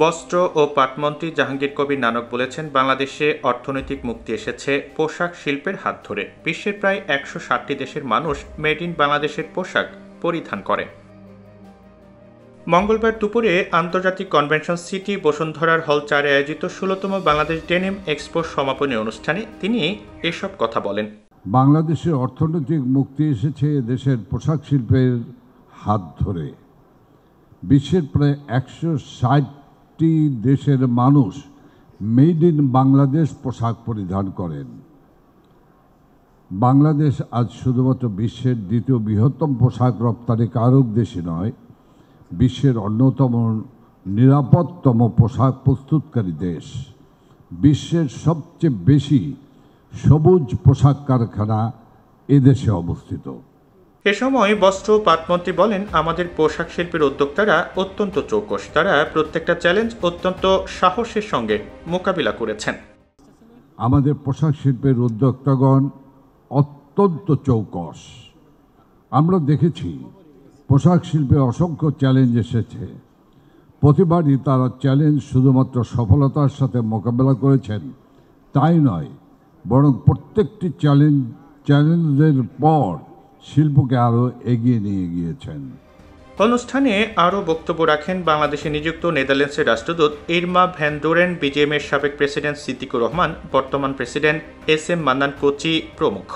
বস্ত্র ও পাটমন্ত্রী জাহাঙ্গীর কবির নানক বলেছেন, বাংলাদেশে অর্থনৈতিক মুক্তি এসেছে পোশাক শিল্পের হাত ধরে। বিশ্বের প্রায় ১৬০টি দেশের মানুষ মেড ইন বাংলাদেশের পোশাক পরিধান করে। মঙ্গলবার দুপুরে আন্তর্জাতিক কনভেনশন সিটি বসুন্ধরার হল ৪-এ আয়োজিত ১৬তম বাংলাদেশ ডেনিম এক্সপোর সমাপনী অনুষ্ঠানে তিনি এসব কথা বলেন। বাংলাদেশের অর্থনৈতিক মুক্তি এসেছে দেশের পোশাক শিল্পের হাত ধরে। বিশ্বের প্রায় ১৬০টি দেশের মানুষ মেড ইন বাংলাদেশ পোশাক পরিধান করেন। বাংলাদেশ আজ শুধুমাত্র বিশ্বের দ্বিতীয় বৃহত্তম পোশাক রপ্তানিকারক দেশই নয়, বিশ্বের অন্যতম নিরাপদতম পোশাক প্রস্তুতকারী দেশ। বিশ্বের সবচেয়ে বেশি সবুজ পোশাক কারখানা এদেশে অবস্থিত। এ সময় বস্ত্র ও পাটমন্ত্রী বলেন, আমাদের পোশাক শিল্পের উদ্যোক্তারা অত্যন্ত চৌকস। তারা প্রত্যেকটা চ্যালেঞ্জ অত্যন্ত সাহসের সঙ্গে মোকাবিলা করেছেন। আমাদের পোশাক শিল্পের উদ্যোক্তাগণ অত্যন্ত চৌকস। আমরা দেখেছি পোশাক শিল্পে অসংখ্য চ্যালেঞ্জ এসেছে। প্রতিবারই তারা চ্যালেঞ্জ শুধুমাত্র সফলতার সাথে মোকাবেলা করেছেন তাই নয়, বরং প্রত্যেকটি চ্যালেঞ্জের পর শিল্পকে আরও এগিয়ে নিয়ে গিয়েছেন। অনুষ্ঠানে আরও বক্তব্য রাখেন বাংলাদেশে নিযুক্ত নেদারল্যান্ডসের রাষ্ট্রদূত ইরমা ভ্যান ডোরেন, বিজিএমের সাবেক প্রেসিডেন্ট সিদ্দিকুর রহমান, বর্তমান president S M Mannan Kochi প্রমুখ।